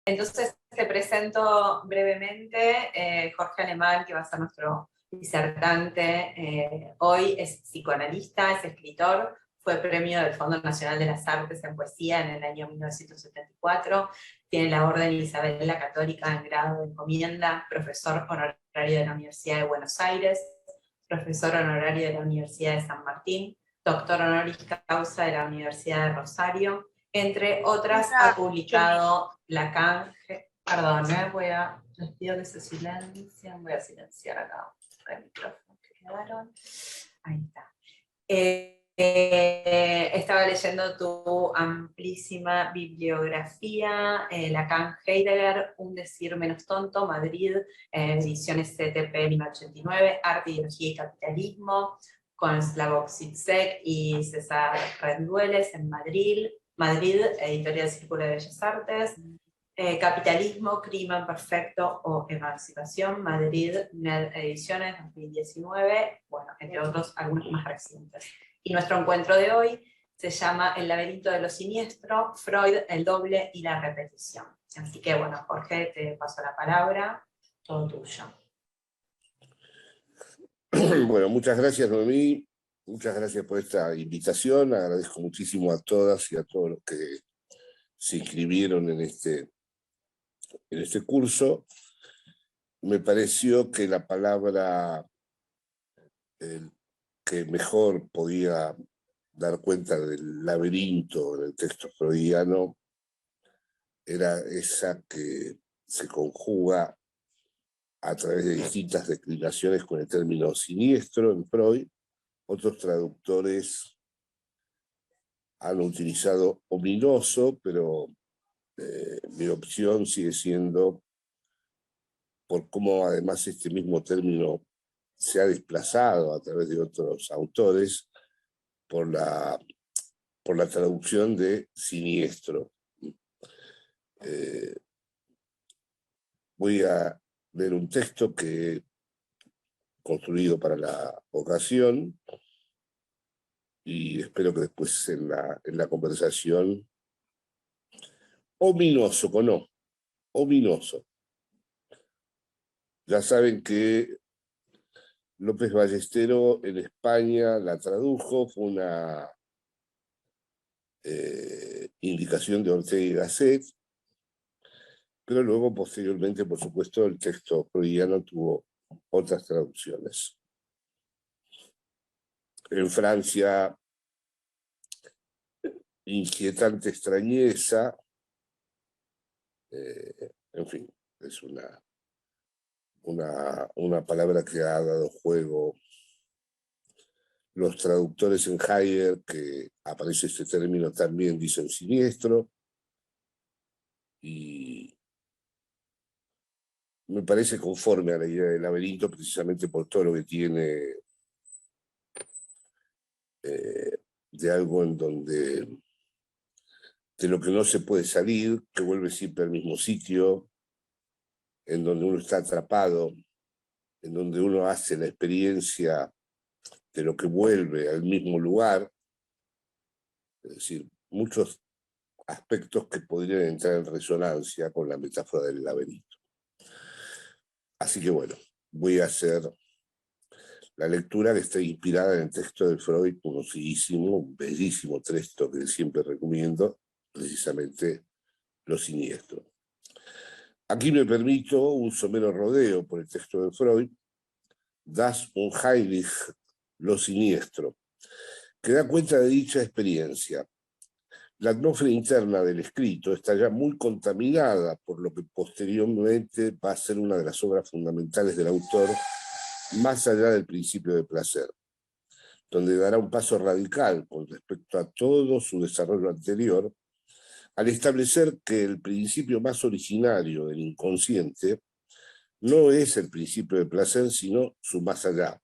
Entonces te presento brevemente Jorge Alemán, que va a ser nuestro disertante. Hoy es psicoanalista, es escritor, fue premio del Fondo Nacional de las Artes en Poesía en el año 1974, tiene la Orden Isabel la Católica en grado de encomienda, profesor honorario de la Universidad de Buenos Aires, profesor honorario de la Universidad de San Martín, doctor honoris causa de la Universidad de Rosario. Entre otras, ha publicado Lacan, perdón, les pido que se silencien, voy a silenciar acá el micrófono que quedaron. Ahí está. Estaba leyendo tu amplísima bibliografía, Lacan Heidegger, Un decir menos tonto, Madrid, ediciones CTP 1989, Arte, Ideología y Capitalismo, con Slavoj Žižek y César Rendueles en Madrid, Editorial Círculo de Bellas Artes, Capitalismo, Crimen Perfecto o Emancipación, Madrid, NED Ediciones 2019, bueno, entre otros, algunos más recientes. Y nuestro encuentro de hoy se llama El laberinto de lo siniestro, Freud, el doble y la repetición. Así que, bueno, Jorge, te paso la palabra, todo tuyo. Bueno, muchas gracias, Noemí. Muchas gracias por esta invitación. Agradezco muchísimo a todas y a todos los que se inscribieron en este curso. Me pareció que la palabra que mejor podía dar cuenta del laberinto en el texto freudiano era esa que se conjuga a través de distintas declinaciones con el término siniestro en Freud. Otros traductores han utilizado ominoso, pero mi opción sigue siendo, por cómo además este mismo término se ha desplazado a través de otros autores, por la traducción de siniestro. Voy a leer un texto que he construido para la ocasión y espero que después en la conversación, ominoso, con O, ominoso. Ya saben que López Ballestero en España la tradujo, fue una indicación de Ortega y Gasset, pero luego posteriormente, por supuesto, el texto freudiano tuvo otras traducciones. En Francia, Inquietante extrañeza, en fin, es una palabra que ha dado juego. Los traductores en Heidegger, que aparece este término, también dicen siniestro, y me parece conforme a la idea del laberinto, precisamente por todo lo que tiene de algo en donde, de lo que no se puede salir, que vuelve siempre al mismo sitio, en donde uno está atrapado, en donde uno hace la experiencia de lo que vuelve al mismo lugar, es decir, muchos aspectos que podrían entrar en resonancia con la metáfora del laberinto. Así que bueno, voy a hacer la lectura que está inspirada en el texto de Freud, conocidísimo, un bellísimo texto que siempre recomiendo, precisamente Lo siniestro. Aquí me permito un somero rodeo por el texto de Freud, Das Unheilig, Lo siniestro, que da cuenta de dicha experiencia. La atmósfera interna del escrito está ya muy contaminada por lo que posteriormente va a ser una de las obras fundamentales del autor, más allá del principio de placer, donde dará un paso radical con respecto a todo su desarrollo anterior, al establecer que el principio más originario del inconsciente no es el principio de placer, sino su más allá,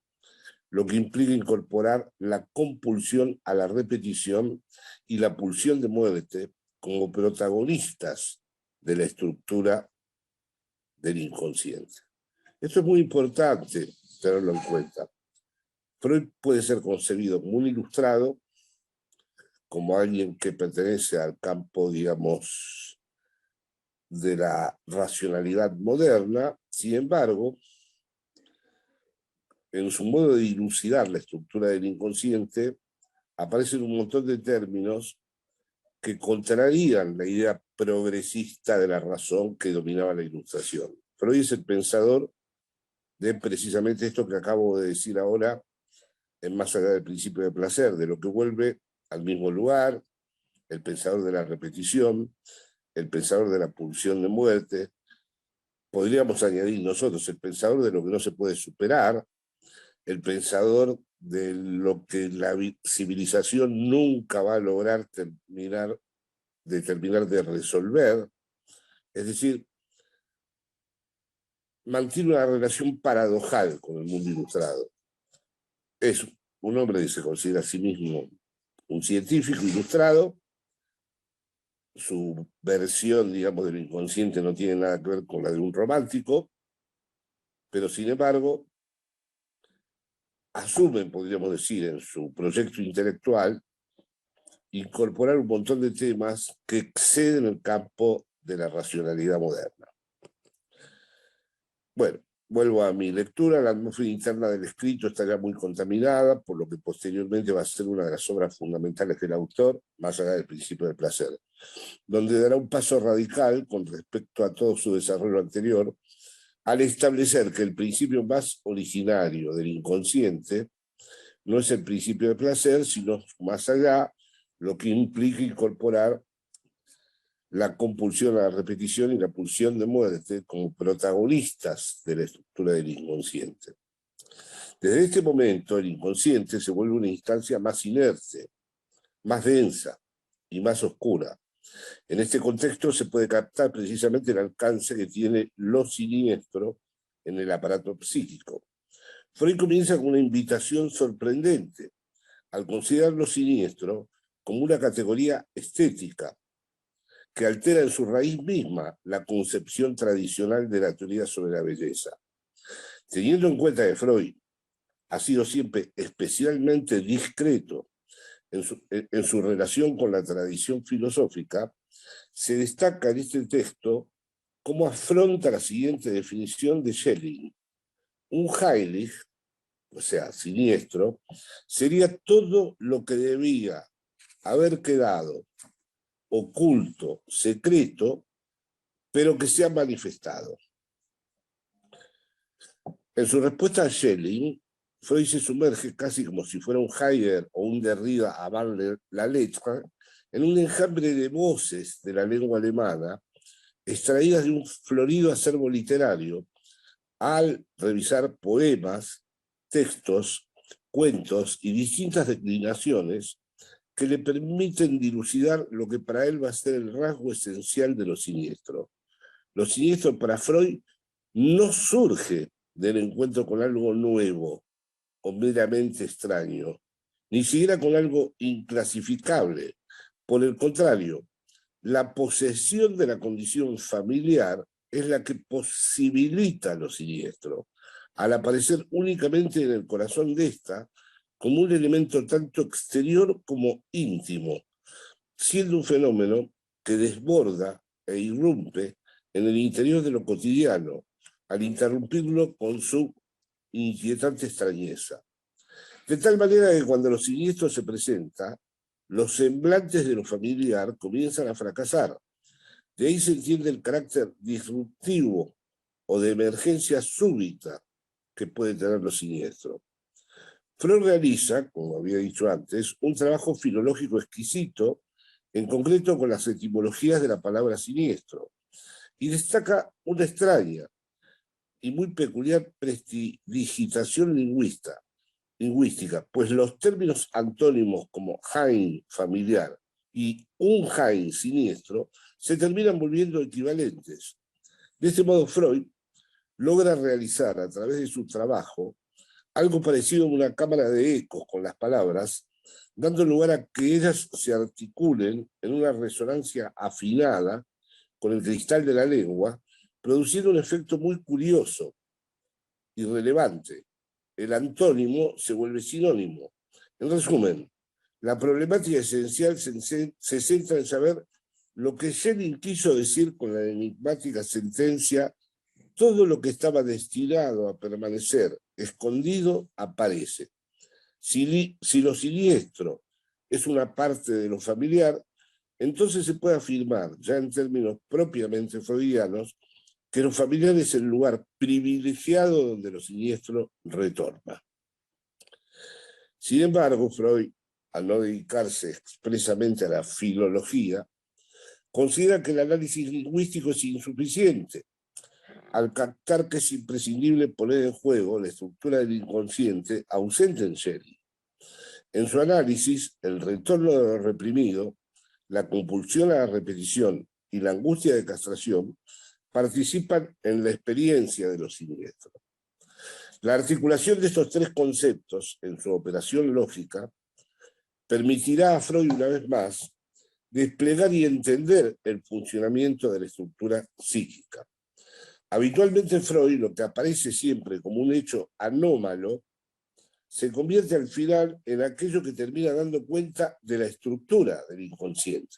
lo que implica incorporar la compulsión a la repetición y la pulsión de muerte como protagonistas de la estructura del inconsciente. Esto es muy importante tenerlo en cuenta. Freud puede ser concebido como un ilustrado, como alguien que pertenece al campo, digamos, de la racionalidad moderna. Sin embargo, en su modo de dilucidar la estructura del inconsciente, aparecen un montón de términos que contrarían la idea progresista de la razón que dominaba la Ilustración. Freud es el pensador de precisamente esto que acabo de decir ahora, en Más allá del principio de placer, de lo que vuelve al mismo lugar, el pensador de la repetición, el pensador de la pulsión de muerte. Podríamos añadir nosotros el pensador de lo que no se puede superar, el pensador de lo que la civilización nunca va a lograr terminar de resolver. Es decir, mantiene una relación paradojal con el mundo ilustrado. Es un hombre que se considera a sí mismo un científico ilustrado. Su versión, digamos, del inconsciente no tiene nada que ver con la de un romántico, pero sin embargo, asumen, podríamos decir, en su proyecto intelectual, incorporar un montón de temas que exceden el campo de la racionalidad moderna. Bueno, vuelvo a mi lectura. La atmósfera interna del escrito está ya muy contaminada, por lo que posteriormente va a ser una de las obras fundamentales del autor, más allá del principio del placer, donde dará un paso radical con respecto a todo su desarrollo anterior, al establecer que el principio más originario del inconsciente no es el principio de placer, sino más allá, lo que implica incorporar la compulsión a la repetición y la pulsión de muerte como protagonistas de la estructura del inconsciente. Desde este momento, el inconsciente se vuelve una instancia más inerte, más densa y más oscura. En este contexto se puede captar precisamente el alcance que tiene lo siniestro en el aparato psíquico. Freud comienza con una invitación sorprendente al considerar lo siniestro como una categoría estética que altera en su raíz misma la concepción tradicional de la teoría sobre la belleza. Teniendo en cuenta que Freud ha sido siempre especialmente discreto en su relación con la tradición filosófica, se destaca en este texto cómo afronta la siguiente definición de Schelling. Un Heilig, o sea, siniestro, sería todo lo que debía haber quedado oculto, secreto, pero que se ha manifestado. En su respuesta a Schelling, Freud se sumerge casi como si fuera un Heidegger o un Derrida avant la lettre en un enjambre de voces de la lengua alemana extraídas de un florido acervo literario al revisar poemas, textos, cuentos y distintas declinaciones que le permiten dilucidar lo que para él va a ser el rasgo esencial de lo siniestro. Lo siniestro para Freud no surge del encuentro con algo nuevo o meramente extraño, ni siquiera con algo inclasificable. Por el contrario, la posesión de la condición familiar es la que posibilita lo siniestro, al aparecer únicamente en el corazón de esta como un elemento tanto exterior como íntimo, siendo un fenómeno que desborda e irrumpe en el interior de lo cotidiano, al interrumpirlo con su inquietante extrañeza. De tal manera que cuando lo siniestro se presenta, los semblantes de lo familiar comienzan a fracasar. De ahí se entiende el carácter disruptivo o de emergencia súbita que puede tener lo siniestro. Freud realiza, como había dicho antes, un trabajo filológico exquisito, en concreto con las etimologías de la palabra siniestro, y destaca una extraña y muy peculiar prestidigitación lingüística, pues los términos antónimos como Heim familiar y un Heim siniestro se terminan volviendo equivalentes. De este modo, Freud logra realizar a través de su trabajo algo parecido a una cámara de ecos con las palabras, dando lugar a que ellas se articulen en una resonancia afinada con el cristal de la lengua, produciendo un efecto muy curioso y relevante. El antónimo se vuelve sinónimo. En resumen, la problemática esencial se centra en saber lo que Schelling quiso decir con la enigmática sentencia: todo lo que estaba destinado a permanecer escondido aparece. Si lo siniestro es una parte de lo familiar, entonces se puede afirmar, ya en términos propiamente freudianos, que lo familiar es el lugar privilegiado donde lo siniestro retorna. Sin embargo, Freud, al no dedicarse expresamente a la filología, considera que el análisis lingüístico es insuficiente, al captar que es imprescindible poner en juego la estructura del inconsciente ausente en Schelling. En su análisis, el retorno de lo reprimido, la compulsión a la repetición y la angustia de castración participan en la experiencia de lo siniestro. La articulación de estos tres conceptos en su operación lógica permitirá a Freud una vez más desplegar y entender el funcionamiento de la estructura psíquica. Habitualmente en Freud, lo que aparece siempre como un hecho anómalo se convierte al final en aquello que termina dando cuenta de la estructura del inconsciente.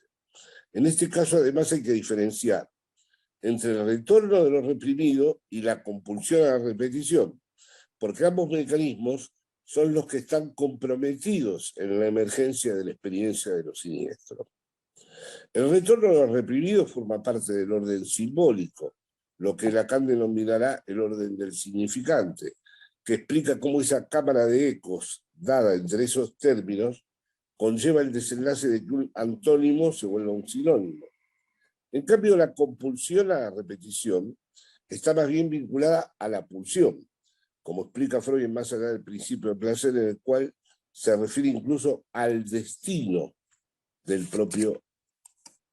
En este caso, además, hay que diferenciar entre el retorno de lo reprimido y la compulsión a la repetición, porque ambos mecanismos son los que están comprometidos en la emergencia de la experiencia de lo siniestro. El retorno de lo reprimido forma parte del orden simbólico, lo que Lacan denominará el orden del significante, que explica cómo esa cámara de ecos dada entre esos términos conlleva el desenlace de que un antónimo se vuelva un sinónimo. En cambio, la compulsión a la repetición está más bien vinculada a la pulsión, como explica Freud en Más allá del principio de placer, en el cual se refiere incluso al destino del propio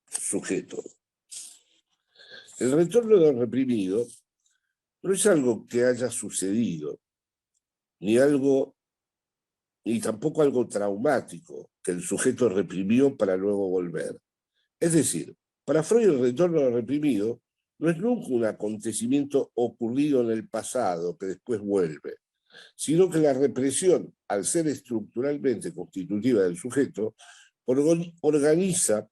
sujeto. El retorno de lo reprimido no es algo que haya sucedido, ni tampoco algo traumático que el sujeto reprimió para luego volver. Es decir, para Freud el retorno de lo reprimido no es nunca un acontecimiento ocurrido en el pasado que después vuelve, sino que la represión, al ser estructuralmente constitutiva del sujeto, organiza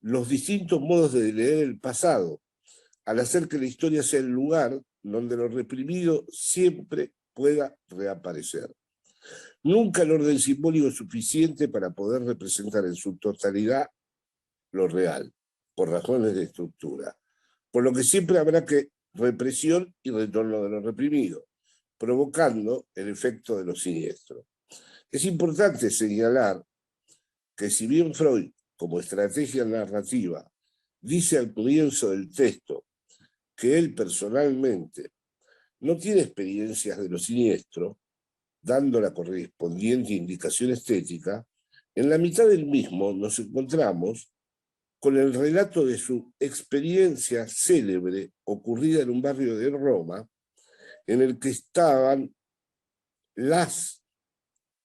los distintos modos de leer el pasado, al hacer que la historia sea el lugar donde lo reprimido siempre pueda reaparecer. Nunca el orden simbólico es suficiente para poder representar en su totalidad lo real, por razones de estructura, por lo que siempre habrá que represión y retorno de lo reprimido, provocando el efecto de lo siniestro. Es importante señalar que si bien Freud, como estrategia narrativa, dice al comienzo del texto que él personalmente no tiene experiencias de lo siniestro, dando la correspondiente indicación estética, en la mitad del mismo nos encontramos con el relato de su experiencia célebre ocurrida en un barrio de Roma, en el que estaban las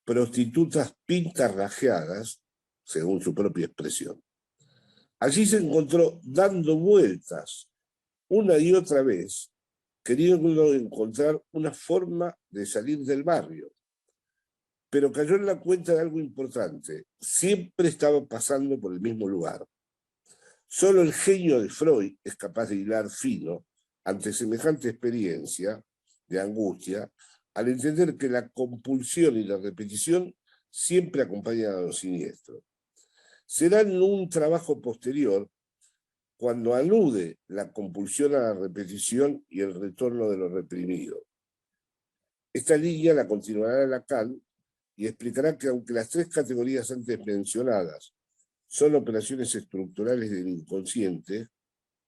prostitutas pintarrajeadas, según su propia expresión. Allí se encontró dando vueltas una y otra vez, queriendo encontrar una forma de salir del barrio. Pero cayó en la cuenta de algo importante: siempre estaba pasando por el mismo lugar. Solo el genio de Freud es capaz de hilar fino ante semejante experiencia de angustia, al entender que la compulsión y la repetición siempre acompañan a lo siniestro. Será en un trabajo posterior cuando alude la compulsión a la repetición y el retorno de lo reprimido. Esta línea la continuará Lacan y explicará que aunque las tres categorías antes mencionadas son operaciones estructurales del inconsciente,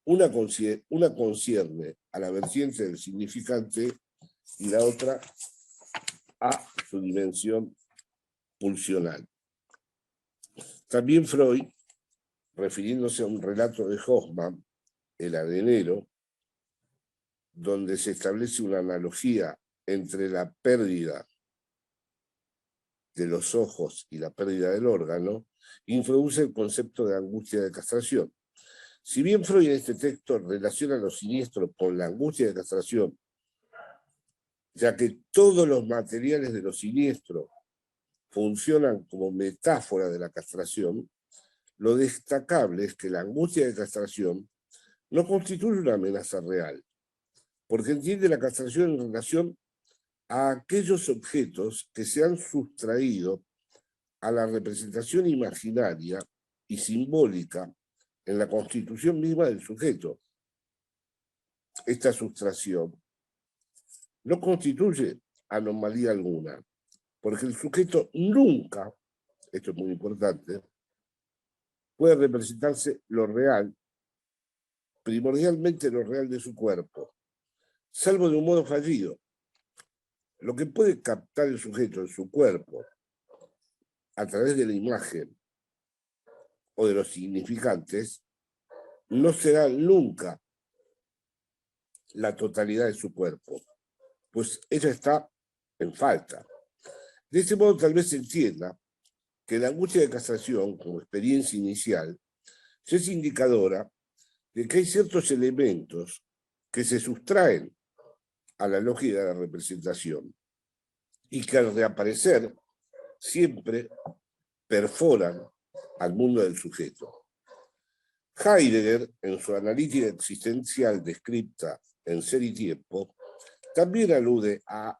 una concierne a la vertiente del significante y la otra a su dimensión pulsional. También Freud, refiriéndose a un relato de Hoffmann, El arenero, donde se establece una analogía entre la pérdida de los ojos y la pérdida del órgano, introduce el concepto de angustia de castración. Si bien Freud en este texto relaciona lo siniestro con la angustia de castración, ya que todos los materiales de lo siniestro funcionan como metáfora de la castración, lo destacable es que la angustia de castración no constituye una amenaza real, porque entiende la castración en relación a aquellos objetos que se han sustraído a la representación imaginaria y simbólica en la constitución misma del sujeto. Esta sustracción no constituye anomalía alguna, porque el sujeto nunca, esto es muy importante, puede representarse lo real, primordialmente lo real de su cuerpo, salvo de un modo fallido. Lo que puede captar el sujeto en su cuerpo a través de la imagen o de los significantes no será nunca la totalidad de su cuerpo, pues ella está en falta. De ese modo tal vez se entienda que la angustia de castración como experiencia inicial es indicadora de que hay ciertos elementos que se sustraen a la lógica de la representación y que al reaparecer siempre perforan al mundo del sujeto. Heidegger, en su analítica existencial descripta en Ser y Tiempo, también alude a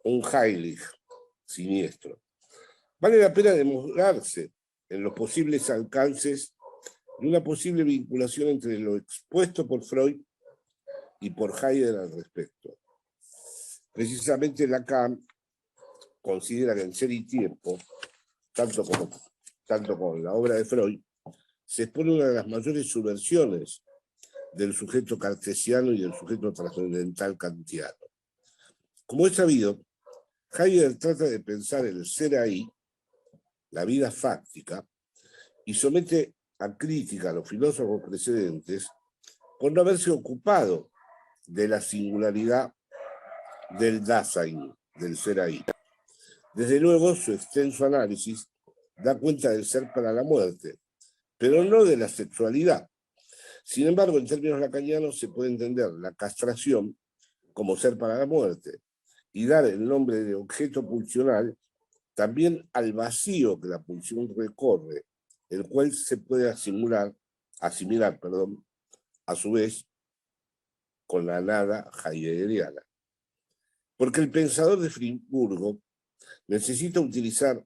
un Heilig siniestro. Vale la pena demorarse en los posibles alcances de una posible vinculación entre lo expuesto por Freud y por Heidegger al respecto. Precisamente Lacan considera que en Ser y Tiempo, tanto como la obra de Freud, se expone una de las mayores subversiones del sujeto cartesiano y del sujeto trascendental kantiano. Como es sabido, Heidegger trata de pensar el ser ahí, la vida fáctica, y somete a crítica a los filósofos precedentes por no haberse ocupado de la singularidad del Dasein, del ser ahí. Desde luego, su extenso análisis da cuenta del ser para la muerte, pero no de la sexualidad. Sin embargo, en términos lacanianos se puede entender la castración como ser para la muerte y dar el nombre de objeto pulsional también al vacío que la pulsión recorre, el cual se puede asimilar, a su vez, con la nada heideggeriana. Porque el pensador de Friburgo necesita utilizar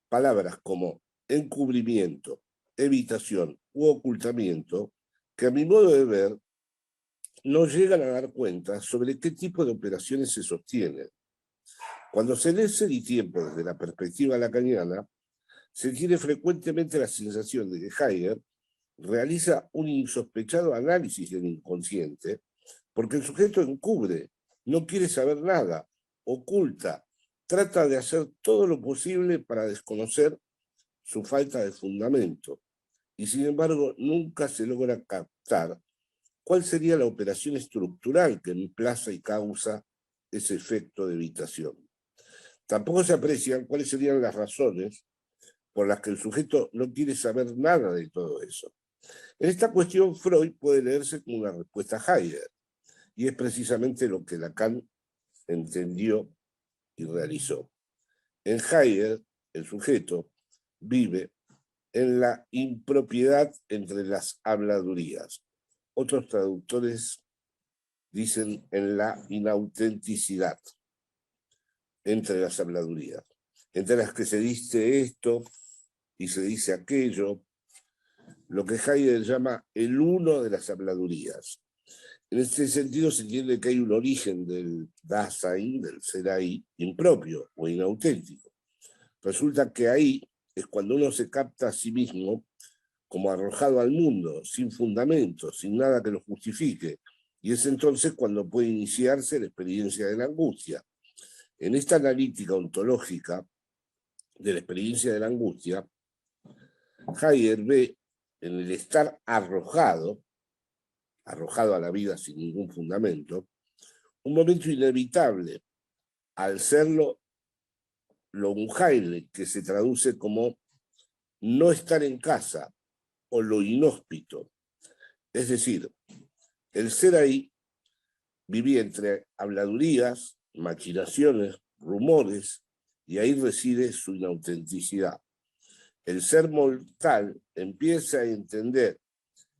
palabras como encubrimiento, evitación u ocultamiento, que a mi modo de ver no llegan a dar cuenta sobre qué tipo de operaciones se sostienen. Cuando se lee Ser y Tiempo desde la perspectiva lacaniana, se tiene frecuentemente la sensación de que Heidegger realiza un insospechado análisis del inconsciente, porque el sujeto encubre, no quiere saber nada, oculta, trata de hacer todo lo posible para desconocer su falta de fundamento, y sin embargo nunca se logra captar cuál sería la operación estructural que emplaza y causa ese efecto de evitación. Tampoco se aprecian cuáles serían las razones por las que el sujeto no quiere saber nada de todo eso. En esta cuestión, Freud puede leerse como una respuesta a Heidegger, y es precisamente lo que Lacan entendió y realizó. En Heidegger, el sujeto vive en la impropiedad entre las habladurías. Otros traductores dicen en la inautenticidad entre las habladurías, entre las que se dice esto y se dice aquello, lo que Heidegger llama el uno de las habladurías. En este sentido se entiende que hay un origen del Dasein, del ser ahí, impropio o inauténtico. Resulta que ahí es cuando uno se capta a sí mismo como arrojado al mundo, sin fundamento, sin nada que lo justifique, y es entonces cuando puede iniciarse la experiencia de la angustia. En esta analítica ontológica de la experiencia de la angustia, Heidegger ve en el estar arrojado a la vida sin ningún fundamento, un momento inevitable, al serlo lo unheimlich, que se traduce como no estar en casa o lo inhóspito. Es decir, el ser ahí vivía entre habladurías, maquinaciones, rumores, y ahí reside su inautenticidad. el ser mortal empieza a entender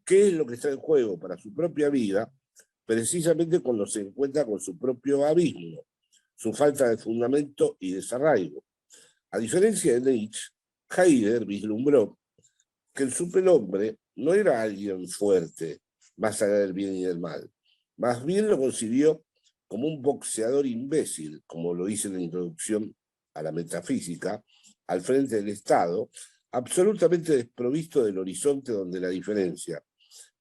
qué es lo que está en juego para su propia vida, precisamente cuando se encuentra con su propio abismo, su falta de fundamento y desarraigo. A diferencia de Nietzsche, Heidegger vislumbró que el superhombre no era alguien fuerte, más allá del bien y del mal. Más bien lo concibió como un boxeador imbécil, como lo dice en la introducción a la metafísica, al frente del Estado, absolutamente desprovisto del horizonte donde la diferencia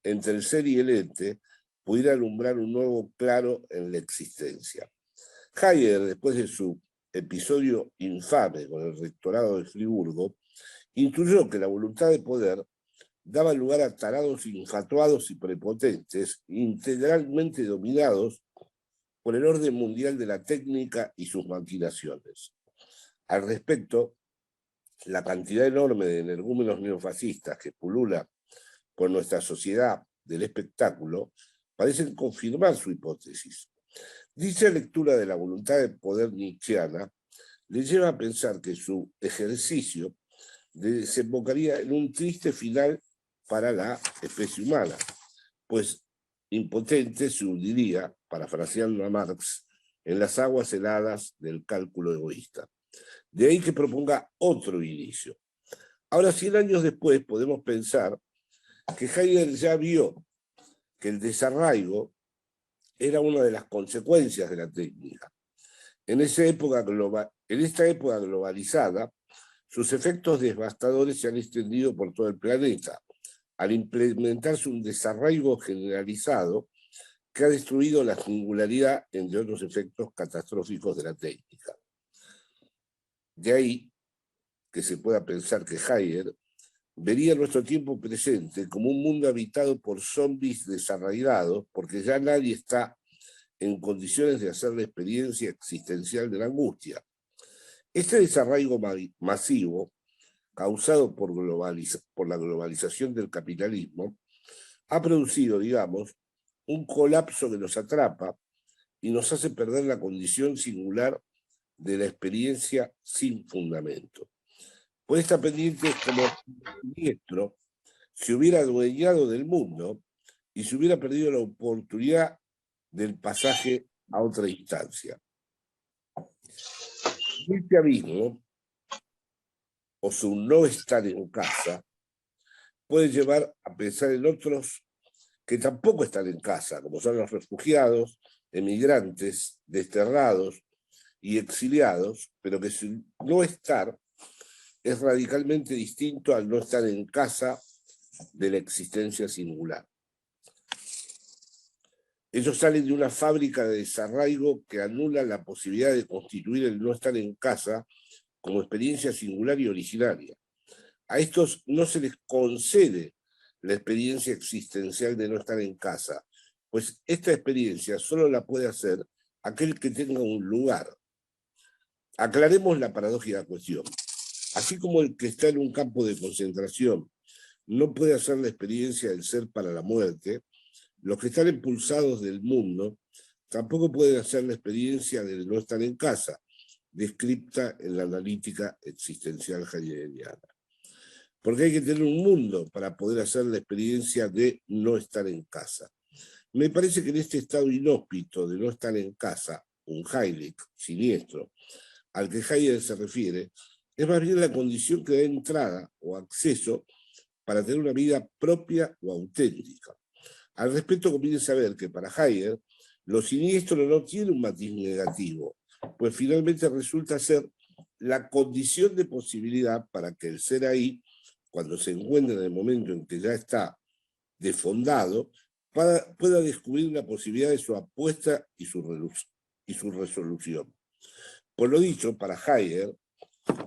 entre el ser y el ente pudiera alumbrar un nuevo claro en la existencia. Heidegger, después de su episodio infame con el rectorado de Friburgo, intuyó que la voluntad de poder daba lugar a tarados infatuados y prepotentes, integralmente dominados por el orden mundial de la técnica y sus maquinaciones. Al respecto, la cantidad enorme de energúmenos neofascistas que pulula por nuestra sociedad del espectáculo parecen confirmar su hipótesis. Dicha lectura de la voluntad de poder nietzscheana le lleva a pensar que su ejercicio desembocaría en un triste final para la especie humana, pues impotente se hundiría, parafraseando a Marx, en las aguas heladas del cálculo egoísta. De ahí que proponga otro inicio. Ahora, 100 años después, podemos pensar que Heidegger ya vio que el desarraigo era una de las consecuencias de la técnica. En esta época globalizada, sus efectos devastadores se han extendido por todo el planeta, al implementarse un desarraigo generalizado que ha destruido la singularidad, entre otros efectos catastróficos de la técnica. De ahí que se pueda pensar que Heidegger vería nuestro tiempo presente como un mundo habitado por zombies desarraigados, porque ya nadie está en condiciones de hacer la experiencia existencial de la angustia. Este desarraigo masivo, causado por la globalización del capitalismo, ha producido, digamos, un colapso que nos atrapa y nos hace perder la condición singular de la experiencia sin fundamento. Pues esta pendiente es como Siniestro se hubiera adueñado del mundo y se hubiera perdido la oportunidad del pasaje a otra instancia. Este abismo, o su no estar en casa, puede llevar a pensar en otros que tampoco están en casa, como son los refugiados, emigrantes, desterrados y exiliados, pero que su no estar es radicalmente distinto al no estar en casa de la existencia singular. Ellos salen de una fábrica de desarraigo que anula la posibilidad de constituir el no estar en casa como experiencia singular y originaria. A estos no se les concede la experiencia existencial de no estar en casa, pues esta experiencia solo la puede hacer aquel que tenga un lugar. Aclaremos la paradójica cuestión. Así como el que está en un campo de concentración no puede hacer la experiencia del ser para la muerte, los que están expulsados del mundo tampoco pueden hacer la experiencia del no estar en casa, descripta en la analítica existencial heideggeriana. Porque hay que tener un mundo para poder hacer la experiencia de no estar en casa. Me parece que en este estado inhóspito de no estar en casa, un Heilig siniestro, al que Heidegger se refiere, es más bien la condición que da entrada o acceso para tener una vida propia o auténtica. Al respecto, conviene saber que para Heidegger, lo siniestro no tiene un matiz negativo, pues finalmente resulta ser la condición de posibilidad para que el ser ahí, cuando se encuentra en el momento en que ya está desfondado, pueda descubrir la posibilidad de su apuesta y su resolución. Por lo dicho, para Heidegger,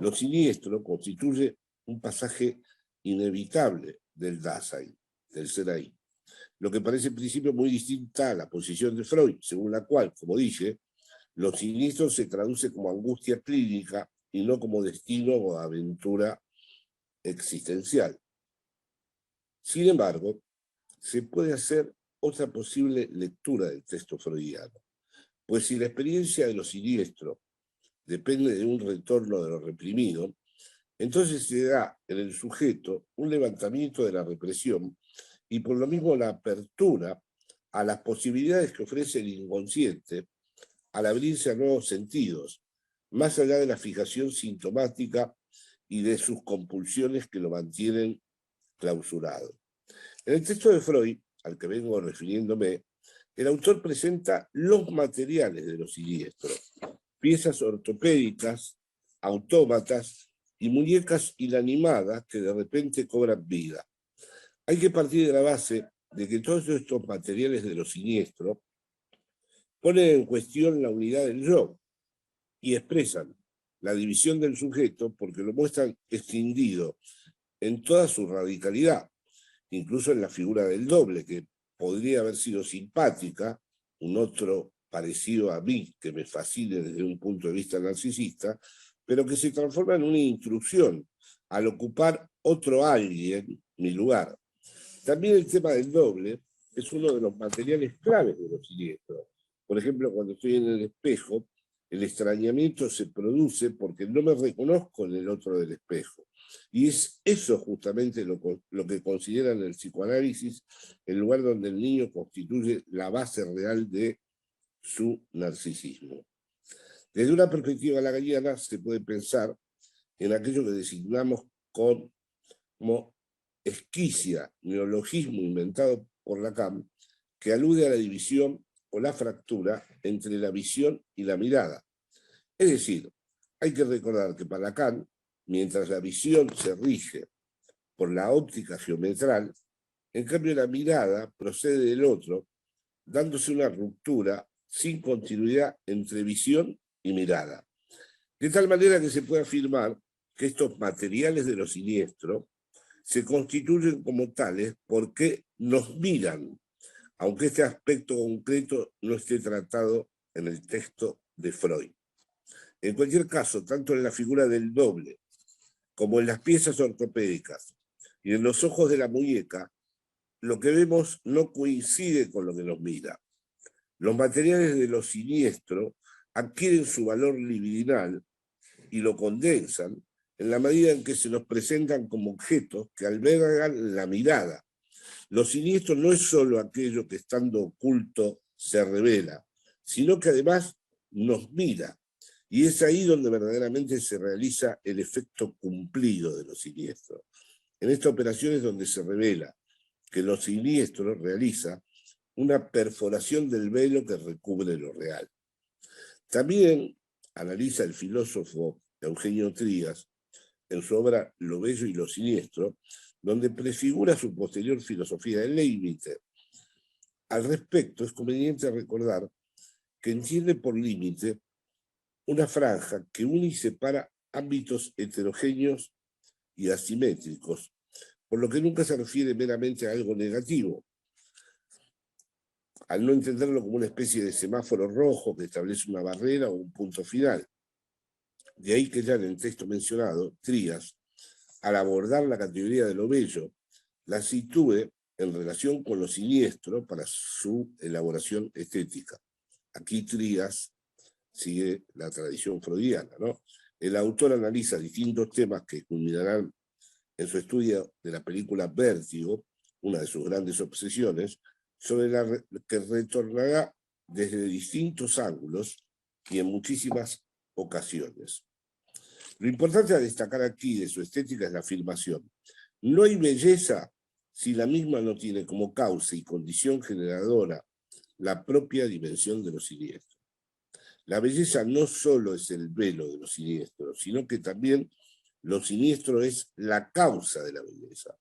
lo siniestro constituye un pasaje inevitable del Dasein, del ser ahí. Lo que parece en principio muy distinta a la posición de Freud, según la cual, como dije, lo siniestro se traduce como angustia clínica y no como destino o aventura existencial. Sin embargo, se puede hacer otra posible lectura del texto freudiano, pues si la experiencia de lo siniestro depende de un retorno de lo reprimido, Entonces se da en el sujeto un levantamiento de la represión y por lo mismo la apertura a las posibilidades que ofrece el inconsciente al abrirse a nuevos sentidos, más allá de la fijación sintomática y de sus compulsiones que lo mantienen clausurado. En el texto de Freud, al que vengo refiriéndome, el autor presenta los materiales de lo siniestro, piezas ortopédicas, autómatas y muñecas inanimadas que de repente cobran vida. Hay que partir de la base de que todos estos materiales de lo siniestro ponen en cuestión la unidad del yo y expresan la división del sujeto porque lo muestran escindido en toda su radicalidad, incluso en la figura del doble, que podría haber sido simpática, un otro parecido a mí, que me fascine desde un punto de vista narcisista, pero que se transforma en una intrusión al ocupar otro alguien mi lugar. También el tema del doble es uno de los materiales claves de lo siniestro. Por ejemplo, cuando estoy en el espejo, el extrañamiento se produce porque no me reconozco en el otro del espejo. Y es eso justamente lo que consideran el psicoanálisis el lugar donde el niño constituye la base real de su narcisismo. Desde una perspectiva lacaniana se puede pensar en aquello que designamos como esquicia, neologismo inventado por Lacan, que alude a la división o la fractura entre la visión y la mirada. Es decir, hay que recordar que para Lacan, mientras la visión se rige por la óptica geometral, en cambio la mirada procede del otro, dándose una ruptura sin continuidad entre visión y mirada. De tal manera que se puede afirmar que estos materiales de lo siniestro se constituyen como tales porque nos miran, aunque este aspecto concreto no esté tratado en el texto de Freud. En cualquier caso, tanto en la figura del doble como en las piezas ortopédicas y en los ojos de la muñeca, lo que vemos no coincide con lo que nos mira. Los materiales de lo siniestro adquieren su valor libidinal y lo condensan en la medida en que se nos presentan como objetos que albergan la mirada. Lo siniestro no es solo aquello que estando oculto se revela, sino que además nos mira. Y es ahí donde verdaderamente se realiza el efecto cumplido de lo siniestro. En esta operación es donde se revela que lo siniestro realiza una perforación del velo que recubre lo real. También analiza el filósofo Eugenio Trías en su obra Lo bello y lo siniestro, donde prefigura su posterior filosofía del límite. Al respecto, es conveniente recordar que entiende por límite una franja que une y separa ámbitos heterogéneos y asimétricos, por lo que nunca se refiere meramente a algo negativo, al no entenderlo como una especie de semáforo rojo que establece una barrera o un punto final. De ahí que ya en el texto mencionado, Trías, al abordar la categoría de lo bello, la sitúe en relación con lo siniestro para su elaboración estética. Aquí Trías sigue la tradición freudiana, ¿no? El autor analiza distintos temas que culminarán en su estudio de la película Vértigo, una de sus grandes obsesiones, sobre la que retornará desde distintos ángulos y en muchísimas ocasiones. Lo importante a destacar aquí de su estética es la afirmación. No hay belleza si la misma no tiene como causa y condición generadora la propia dimensión de lo siniestro. La belleza no solo es el velo de lo siniestro, sino que también lo siniestro es la causa de la belleza.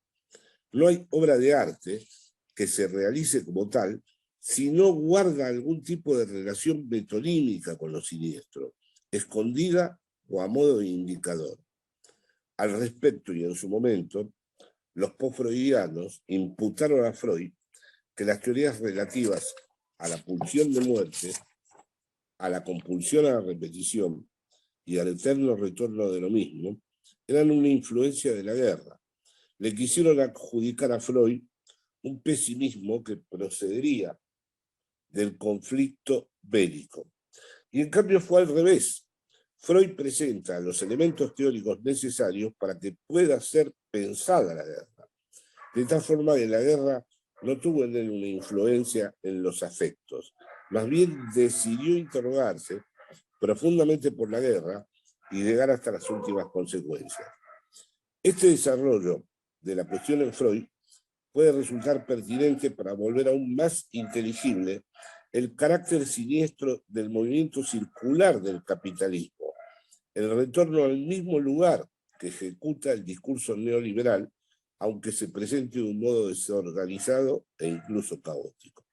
No hay obra de arte que se realice como tal si no guarda algún tipo de relación metonímica con lo siniestro, escondida o a modo de indicador. Al respecto y en su momento, los post-freudianos imputaron a Freud que las teorías relativas a la pulsión de muerte, a la compulsión a la repetición y al eterno retorno de lo mismo, eran una influencia de la guerra. Le quisieron adjudicar a Freud un pesimismo que procedería del conflicto bélico. Y en cambio fue al revés. Freud presenta los elementos teóricos necesarios para que pueda ser pensada la guerra, de tal forma que la guerra no tuvo en él una influencia en los afectos, más bien decidió interrogarse profundamente por la guerra y llegar hasta las últimas consecuencias. Este desarrollo de la cuestión en Freud puede resultar pertinente para volver aún más inteligible el carácter siniestro del movimiento circular del capitalismo, el retorno al mismo lugar que ejecuta el discurso neoliberal, aunque se presente de un modo desorganizado e incluso caótico.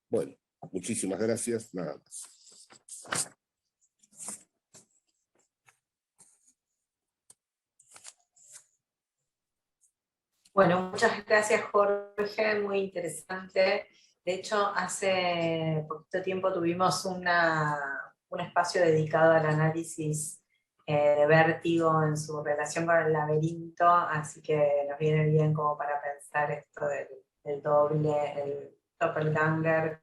Bueno, muchísimas gracias, nada más. Bueno, muchas gracias Jorge, muy interesante. De hecho, hace poquito tiempo tuvimos un espacio dedicado al análisis de Vértigo en su relación con el laberinto, así que nos viene bien como para pensar esto del doble, el doppelganger,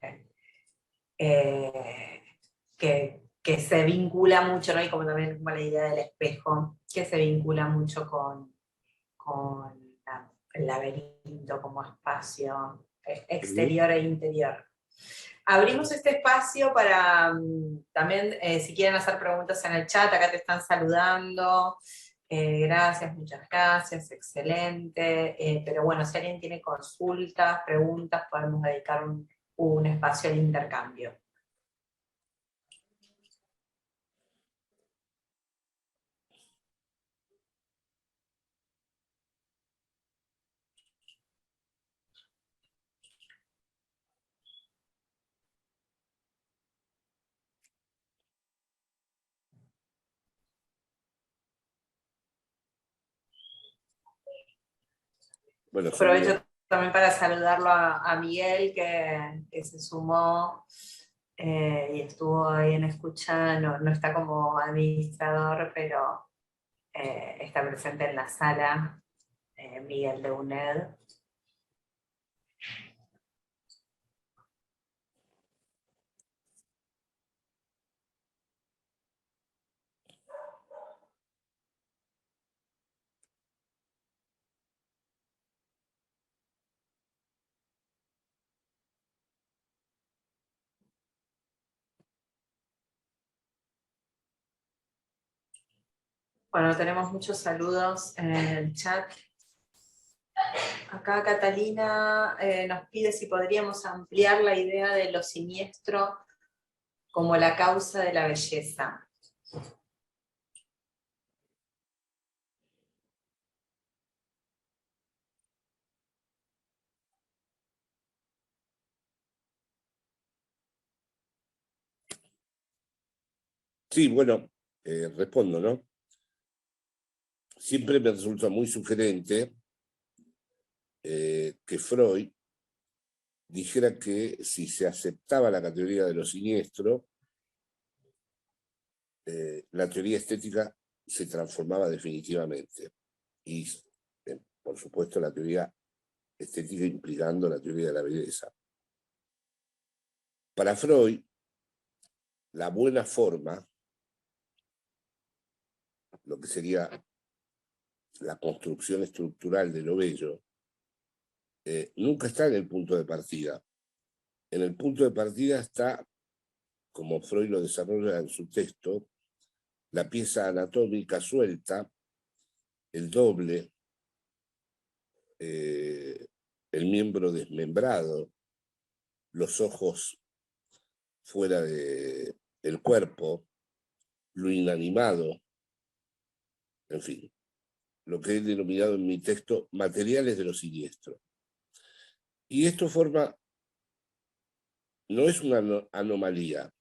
que se vincula mucho, ¿no? Y como también como la idea del espejo, que se vincula mucho con el laberinto como espacio exterior e interior. Abrimos este espacio para también, si quieren hacer preguntas en el chat, acá te están saludando. Gracias, muchas gracias, excelente. Pero bueno, si alguien tiene consultas, preguntas, podemos dedicar un espacio al intercambio. Bueno, aprovecho también para saludarlo a Miguel, que se sumó y estuvo ahí en escucha, no está como administrador, pero está presente en la sala, Miguel de UNED. Bueno, tenemos muchos saludos en el chat. Acá Catalina nos pide si podríamos ampliar la idea de lo siniestro como la causa de la belleza. Sí, bueno, respondo, ¿no? Siempre me resulta muy sugerente que Freud dijera que si se aceptaba la categoría de lo siniestro, la teoría estética se transformaba definitivamente. Y, por supuesto, la teoría estética implicando la teoría de la belleza. Para Freud, la buena forma, lo que sería la construcción estructural de lo bello, nunca está en el punto de partida. En el punto de partida está, como Freud lo desarrolla en su texto, la pieza anatómica suelta, el doble, el miembro desmembrado, los ojos fuera del cuerpo, lo inanimado, en fin, lo que he denominado en mi texto materiales de lo siniestro. Y esto no es una anomalía,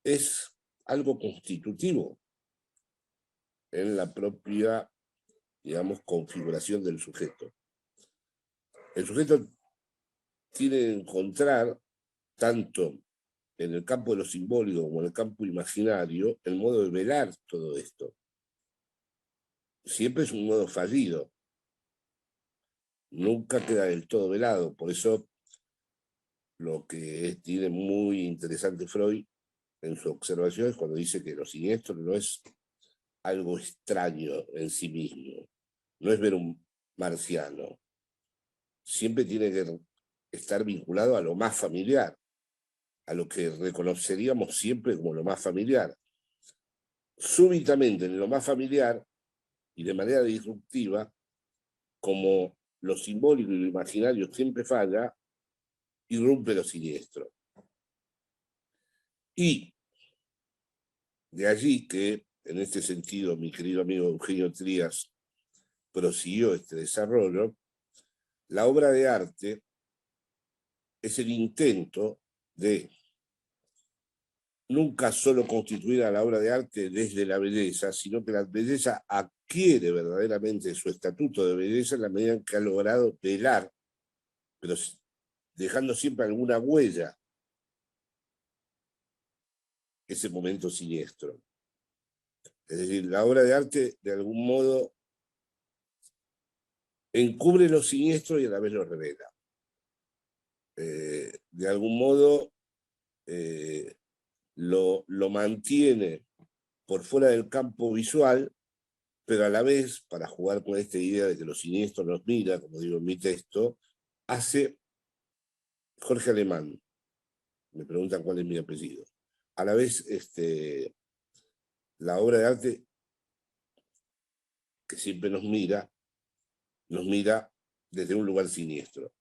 es algo constitutivo en la propia, digamos, configuración del sujeto. El sujeto tiene que encontrar, tanto en el campo de lo simbólico como en el campo imaginario, el modo de velar todo esto. Siempre es un modo fallido, nunca queda del todo velado. Por eso lo que tiene muy interesante Freud en su observación es cuando dice que lo siniestro no es algo extraño en sí mismo, no es ver un marciano, siempre tiene que estar vinculado a lo más familiar, a lo que reconoceríamos siempre como lo más familiar. Súbitamente en lo más familiar y de manera disruptiva, como lo simbólico y lo imaginario siempre falla, irrumpe lo siniestro. Y de allí que, en este sentido, mi querido amigo Eugenio Trías prosiguió este desarrollo, la obra de arte es el intento de nunca solo constituir a la obra de arte desde la belleza, sino que la belleza adquiere verdaderamente su estatuto de belleza en la medida en que ha logrado velar, pero dejando siempre alguna huella, ese momento siniestro. Es decir, la obra de arte de algún modo encubre lo siniestro y a la vez lo revela. De algún modo lo mantiene por fuera del campo visual, pero a la vez, para jugar con esta idea de que lo siniestro nos mira, como digo en mi texto, hace Jorge Alemán. Me preguntan cuál es mi apellido. A la vez, la obra de arte que siempre nos mira desde un lugar siniestro.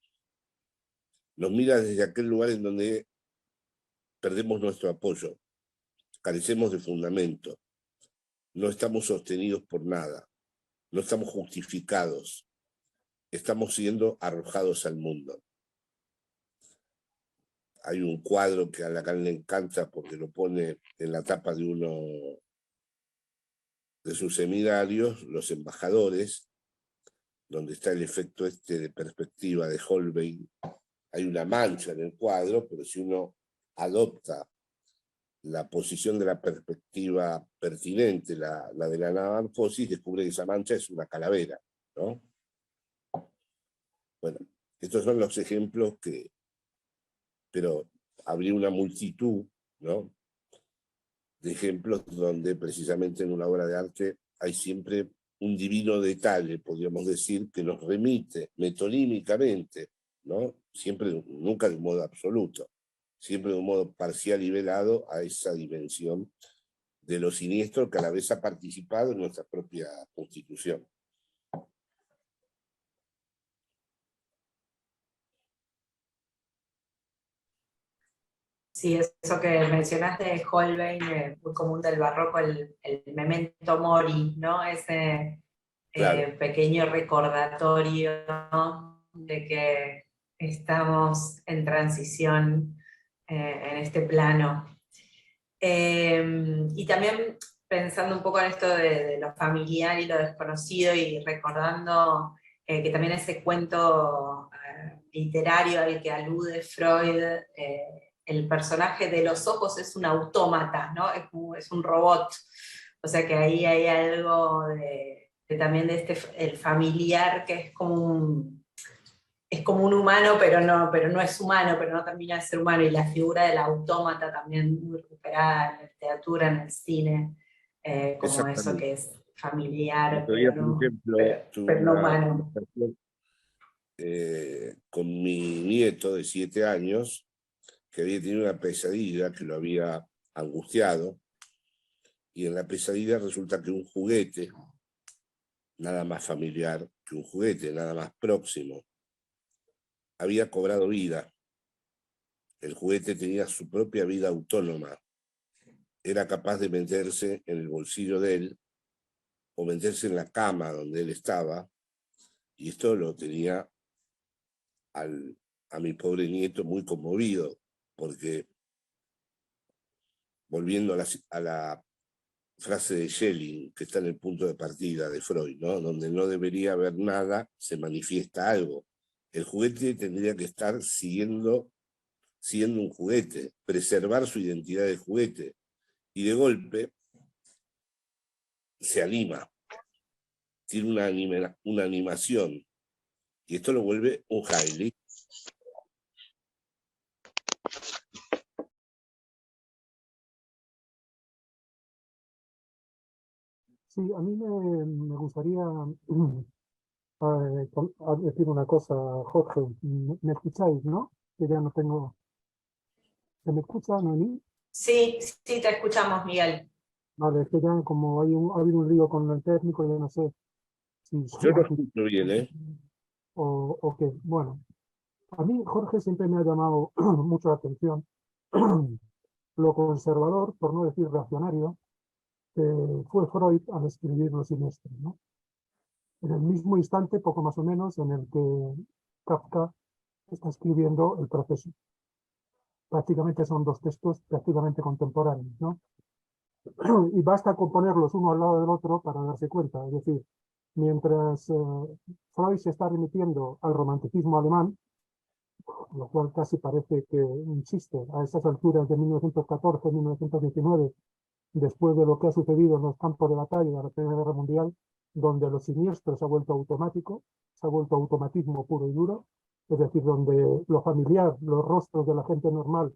Nos mira desde aquel lugar en donde perdemos nuestro apoyo, carecemos de fundamento, no estamos sostenidos por nada, no estamos justificados, estamos siendo arrojados al mundo. Hay un cuadro que a Lacan le encanta porque lo pone en la tapa de uno de sus seminarios, Los Embajadores, donde está el efecto de perspectiva de Holbein. Hay una mancha en el cuadro, pero si uno adopta la posición de la perspectiva pertinente, la de la anamorfosis, descubre que esa mancha es una calavera, ¿no? Bueno, estos son los ejemplos pero habría una multitud, ¿no?, de ejemplos donde precisamente en una obra de arte hay siempre un divino detalle, podríamos decir, que nos remite metonímicamente, ¿no?, siempre, nunca de un modo absoluto, siempre de un modo parcial y velado a esa dimensión de lo siniestro que a la vez ha participado en nuestra propia constitución. Sí, eso que mencionaste de Holbein, muy común del barroco, el memento mori, ¿no? Ese Claro. pequeño recordatorio de que estamos en transición en este plano. Y también pensando un poco en esto de lo familiar y lo desconocido y recordando que también ese cuento literario al que alude Freud, el personaje de los ojos es un autómata, ¿no? Es un robot. O sea que ahí hay algo también de el familiar que es como un humano, pero no es humano, pero no termina de ser humano, y la figura del autómata también muy recuperada en la literatura, en el cine, como eso Exactamente. que es El familiar, otro día, por ejemplo, tuve pero no una humano. conversación con mi nieto de 7 años, que había tenido una pesadilla que lo había angustiado, y en la pesadilla resulta que un juguete, nada más familiar que un juguete, nada más próximo, había cobrado vida. El juguete tenía su propia vida autónoma. Era capaz de meterse en el bolsillo de él o meterse en la cama donde él estaba, y esto lo tenía a mi pobre nieto muy conmovido, porque volviendo a la frase de Schelling, que está en el punto de partida de Freud, ¿no?, donde no debería haber nada, se manifiesta algo. El juguete tendría que estar siendo un juguete, preservar su identidad de juguete, y de golpe se anima, tiene una animación, y esto lo vuelve un Hailey. Sí, a mí me gustaría decir una cosa, Jorge. ¿Me escucháis, no? Que ya no tengo... ¿Se me escucha, Noemí? Sí, sí, te escuchamos, Miguel. Vale, es que ya como ha habido un lío con el técnico, ya no sé si Yo soy lo aquí escucho bien, ¿eh? o qué. Bueno, a mí Jorge siempre me ha llamado mucho la atención lo conservador, por no decir reaccionario, que fue Freud al escribir Los Siniestros, ¿no? En el mismo instante, poco más o menos, en el que Kafka está escribiendo El Proceso. Prácticamente son dos textos prácticamente contemporáneos, ¿no? Y basta con ponerlos uno al lado del otro para darse cuenta. Es decir, mientras Freud se está remitiendo al romanticismo alemán, lo cual casi parece que un chiste a esas alturas de 1914-1919, después de lo que ha sucedido en los campos de batalla de la Primera Guerra Mundial, donde lo siniestro se ha vuelto automático, se ha vuelto automatismo puro y duro, es decir, donde lo familiar, los rostros de la gente normal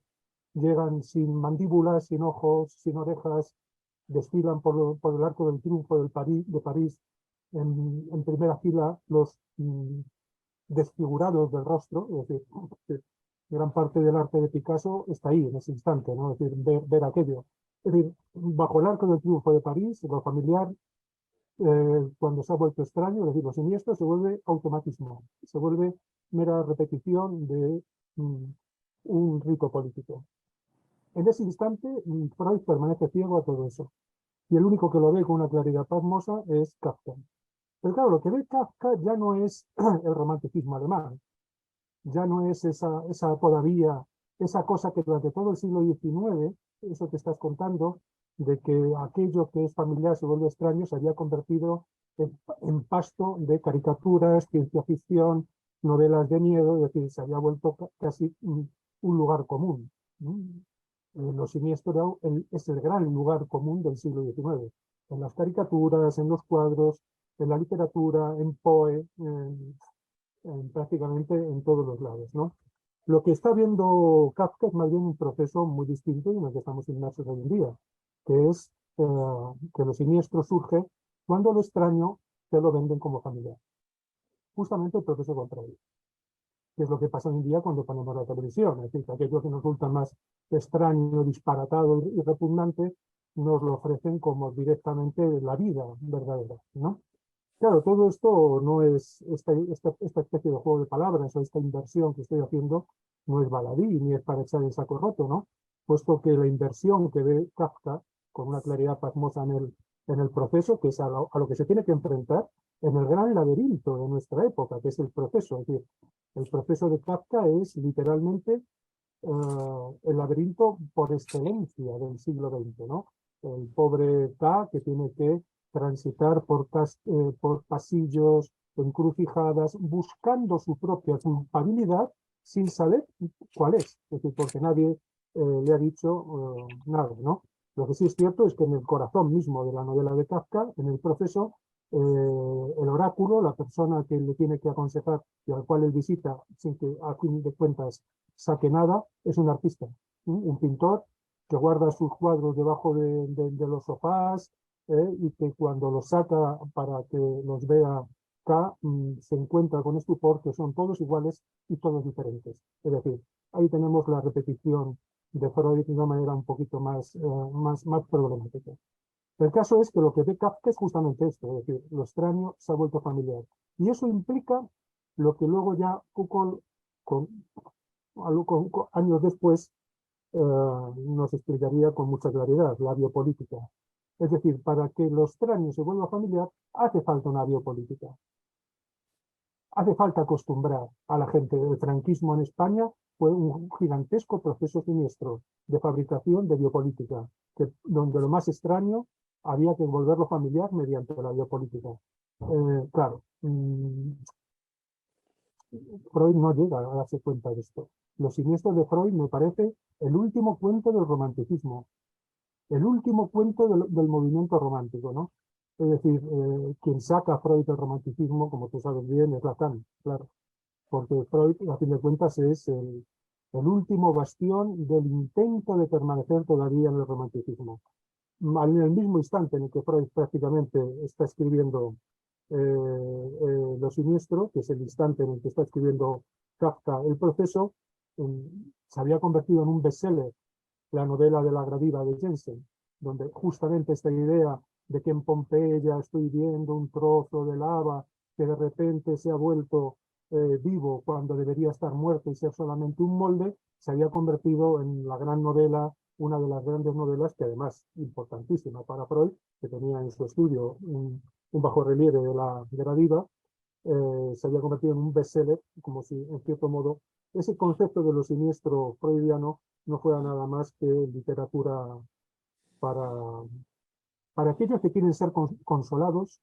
llegan sin mandíbulas, sin ojos, sin orejas, desfilan por el Arco del Triunfo de París en primera fila los desfigurados del rostro, es decir, gran parte del arte de Picasso está ahí en ese instante, ¿no? Es decir, ver aquello. Es decir, bajo el Arco del Triunfo de París, lo familiar, cuando se ha vuelto extraño, es decir, lo siniestro se vuelve automatismo, se vuelve mera repetición de un rito político. En ese instante, Freud permanece ciego a todo eso. Y el único que lo ve con una claridad pasmosa es Kafka. Pero claro, lo que ve Kafka ya no es el romanticismo alemán, ya no es esa todavía, esa cosa que durante todo el siglo XIX, eso que estás contando, de que aquello que es familiar se vuelve extraño, se había convertido en pasto de caricaturas, ciencia ficción, novelas de miedo, es decir, se había vuelto casi un lugar común. Lo siniestro es el gran lugar común del siglo XIX, en las caricaturas, en los cuadros, en la literatura, en Poe, prácticamente en todos los lados, ¿no? Lo que está viendo Kafka es más bien un proceso muy distinto en el que estamos inmersos hoy en día, que es que lo siniestro surge cuando lo extraño te lo venden como familiar. Justamente el proceso contrario, que es lo que pasa hoy en día cuando ponemos la televisión. Es decir, que aquello que nos resulta más extraño, disparatado y repugnante, nos lo ofrecen como directamente la vida verdadera, ¿no? Claro, todo esto no es esta especie de juego de palabras o esta inversión que estoy haciendo, no es baladí ni es para echar el saco roto, ¿no? Puesto que la inversión que ve Kafka con una claridad pasmosa en el proceso, que es a lo que se tiene que enfrentar en el gran laberinto de nuestra época, que es el proceso. Es decir, el proceso de Kafka es literalmente el laberinto por excelencia del siglo XX, ¿no? El pobre K que tiene que transitar por pasillos, encrucijadas, buscando su propia culpabilidad sin saber cuál es decir, porque nadie le ha dicho nada, ¿no? Lo que sí es cierto es que en el corazón mismo de la novela de Kafka, en el proceso, el oráculo, la persona que le tiene que aconsejar y al cual él visita sin que a fin de cuentas saque nada, es un artista, un pintor que guarda sus cuadros debajo de los sofás y que cuando los saca para que los vea acá, se encuentra con estupor que son todos iguales y todos diferentes. Es decir, ahí tenemos la repetición de Freud de una manera un poquito más problemática. El caso es que lo que ve Kafka es justamente esto, es decir, lo extraño se ha vuelto familiar. Y eso implica lo que luego ya Foucault, con, años después, nos explicaría con mucha claridad, la biopolítica. Es decir, para que lo extraño se vuelva familiar, hace falta una biopolítica. Hace falta acostumbrar a la gente. El franquismo en España fue un gigantesco proceso siniestro de fabricación de biopolítica, donde lo más extraño había que volverlo familiar mediante la biopolítica. Claro, Freud no llega a darse cuenta de esto. Los siniestros de Freud me parece el último cuento del romanticismo, el último cuento del movimiento romántico, ¿no? Es decir, quien saca a Freud del romanticismo, como tú sabes bien, es Lacan, claro, porque Freud, a fin de cuentas, es el último bastión del intento de permanecer todavía en el romanticismo. en el mismo instante en el que Freud prácticamente está escribiendo Lo Siniestro, que es el instante en el que está escribiendo Kafka El Proceso, se había convertido en un bestseller la novela de la Gradiva de Jensen, donde justamente esta idea de que en Pompeya estoy viendo un trozo de lava que de repente se ha vuelto vivo cuando debería estar muerto y ser solamente un molde, se había convertido en la gran novela, una de las grandes novelas que además importantísima para Freud, que tenía en su estudio un bajorrelieve de la Gradiva, se había convertido en un bestseller, como si en cierto modo ese concepto de lo siniestro freudiano no fuera nada más que literatura para, para aquellos que quieren ser consolados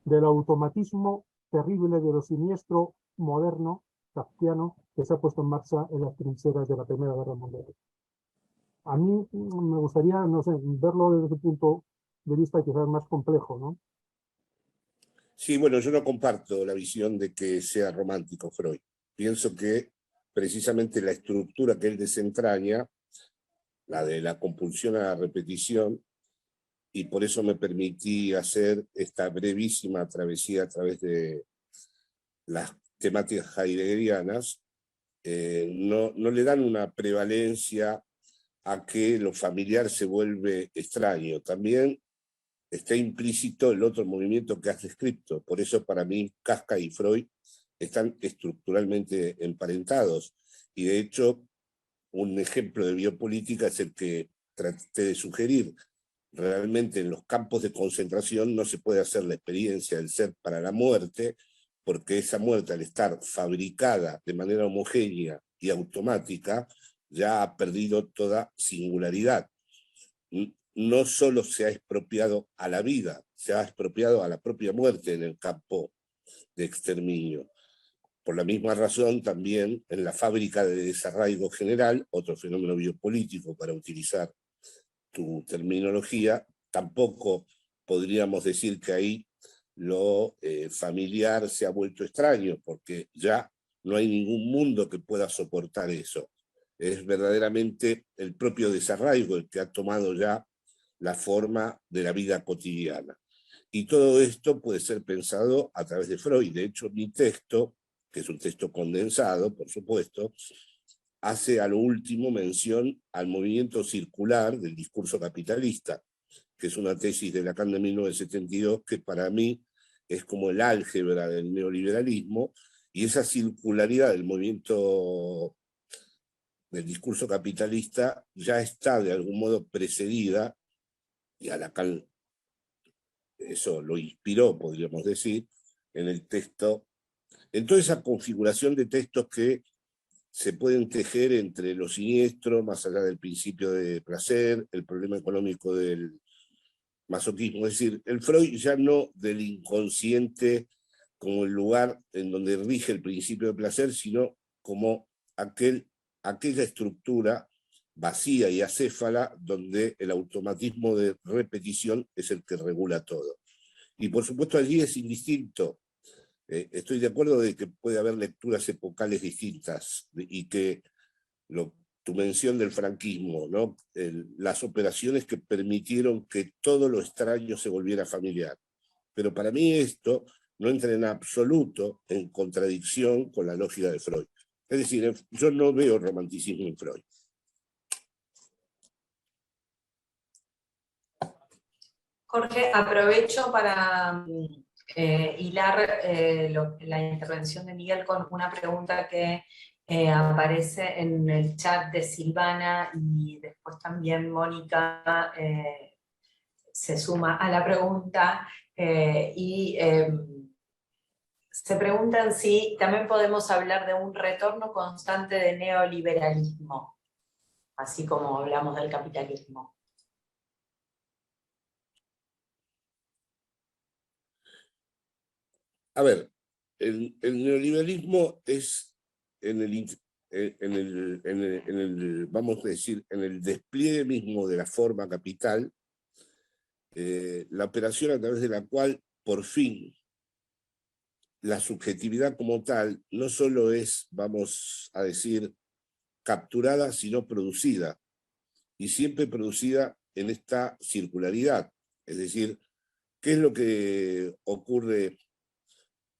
del automatismo terrible de lo siniestro moderno, kafkiano, que se ha puesto en marcha en las trincheras de la Primera Guerra Mundial. A mí me gustaría, no sé, verlo desde un punto de vista quizás más complejo, ¿no? Sí, bueno, yo no comparto la visión de que sea romántico Freud. Pienso que precisamente la estructura que él desentraña, la de la compulsión a la repetición, y por eso me permití hacer esta brevísima travesía a través de las temáticas heideggerianas, no le dan una prevalencia a que lo familiar se vuelve extraño. También está implícito el otro movimiento que has descrito. Por eso para mí Kafka y Freud están estructuralmente emparentados. Y de hecho, un ejemplo de biopolítica es el que traté de sugerir. Realmente en los campos de concentración no se puede hacer la experiencia del ser para la muerte, porque esa muerte, al estar fabricada de manera homogénea y automática, ya ha perdido toda singularidad. No solo se ha expropiado a la vida, se ha expropiado a la propia muerte en el campo de exterminio. Por la misma razón, también en la fábrica de desarraigo general, otro fenómeno biopolítico para utilizar tu terminología, tampoco podríamos decir que ahí lo familiar se ha vuelto extraño, porque ya no hay ningún mundo que pueda soportar eso. Es verdaderamente el propio desarraigo el que ha tomado ya la forma de la vida cotidiana. Y todo esto puede ser pensado a través de Freud. De hecho, mi texto, que es un texto condensado, por supuesto, hace a lo último mención al movimiento circular del discurso capitalista, que es una tesis de Lacan de 1972, que para mí es como el álgebra del neoliberalismo, y esa circularidad del movimiento del discurso capitalista ya está de algún modo precedida, y a Lacan eso lo inspiró, podríamos decir, en el texto, en toda esa configuración de textos que se pueden tejer entre lo siniestro, más allá del principio de placer, el problema económico del masoquismo, es decir, el Freud ya no del inconsciente como el lugar en donde rige el principio de placer, sino como aquella estructura vacía y acéfala donde el automatismo de repetición es el que regula todo. Y por supuesto allí es indistinto. Estoy de acuerdo de que puede haber lecturas epocales distintas y que tu mención del franquismo, ¿no? Las operaciones que permitieron que todo lo extraño se volviera familiar. Pero para mí esto no entra en absoluto en contradicción con la lógica de Freud. Es decir, yo no veo romanticismo en Freud. Jorge, aprovecho para hilar la intervención de Miguel con una pregunta que aparece en el chat de Silvana, y después también Mónica se suma a la pregunta se preguntan si también podemos hablar de un retorno constante de neoliberalismo, así como hablamos del capitalismo. A ver, el neoliberalismo es vamos a decir, en el despliegue mismo de la forma capital, la operación a través de la cual, por fin, la subjetividad como tal no solo es, vamos a decir, capturada, sino producida, y siempre producida en esta circularidad. Es decir, ¿qué es lo que ocurre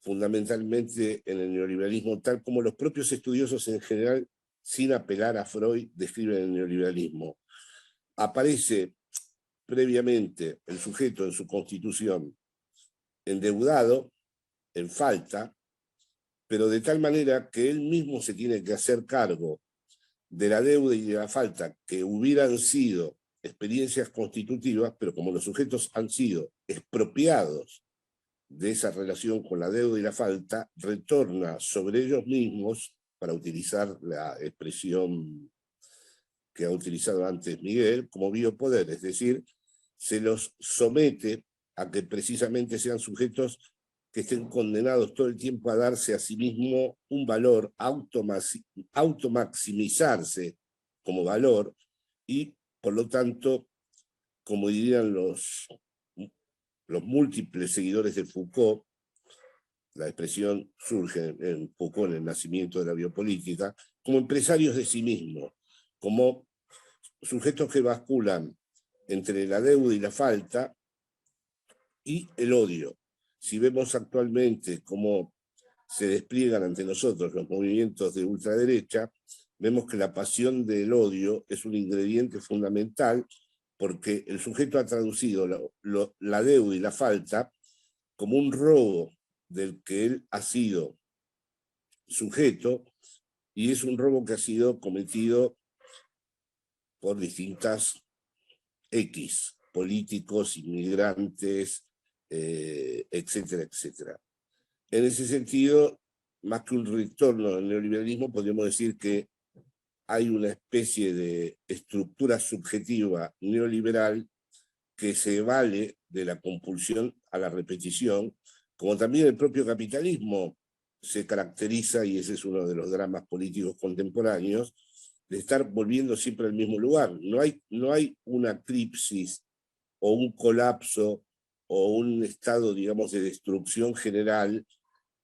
fundamentalmente en el neoliberalismo, tal como los propios estudiosos en general, sin apelar a Freud, describen el neoliberalismo? Aparece previamente el sujeto en su constitución endeudado, en falta, pero de tal manera que él mismo se tiene que hacer cargo de la deuda y de la falta que hubieran sido experiencias constitutivas, pero como los sujetos han sido expropiados de esa relación con la deuda y la falta, retorna sobre ellos mismos, para utilizar la expresión que ha utilizado antes Miguel, como biopoder, es decir, se los somete a que precisamente sean sujetos que estén condenados todo el tiempo a darse a sí mismo un valor, automaximizarse como valor, y por lo tanto, como dirían los múltiples seguidores de Foucault, la expresión surge en Foucault, en el nacimiento de la biopolítica, como empresarios de sí mismos, como sujetos que basculan entre la deuda y la falta y el odio. Si vemos actualmente cómo se despliegan ante nosotros los movimientos de ultraderecha, vemos que la pasión del odio es un ingrediente fundamental, porque el sujeto ha traducido la deuda y la falta como un robo del que él ha sido sujeto, y es un robo que ha sido cometido por distintas X, políticos, inmigrantes, etcétera, etcétera. En ese sentido, más que un retorno al neoliberalismo, podríamos decir que hay una especie de estructura subjetiva neoliberal que se vale de la compulsión a la repetición, como también el propio capitalismo se caracteriza, y ese es uno de los dramas políticos contemporáneos, de estar volviendo siempre al mismo lugar. No hay una cripsis o un colapso o un estado, digamos, de destrucción general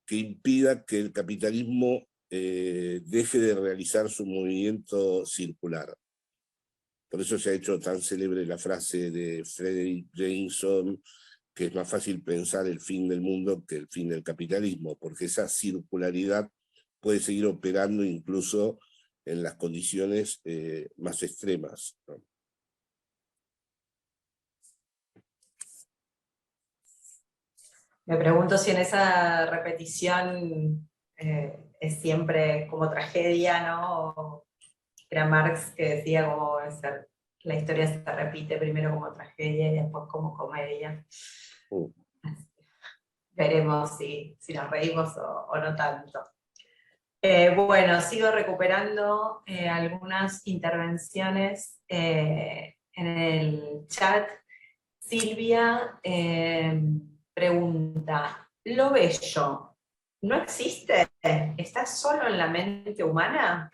que impida que el capitalismo deje de realizar su movimiento circular. Por eso se ha hecho tan célebre la frase de Frederick Jameson, que es más fácil pensar el fin del mundo que el fin del capitalismo, porque esa circularidad puede seguir operando incluso en las condiciones más extremas, ¿no? Me pregunto si en esa repetición es siempre como tragedia, ¿no? O era Marx que decía como la historia se repite primero como tragedia y después como comedia. Veremos si nos reímos o no tanto. Bueno, sigo recuperando algunas intervenciones en el chat. Silvia pregunta, ¿lo bello no existe? ¿Está solo en la mente humana?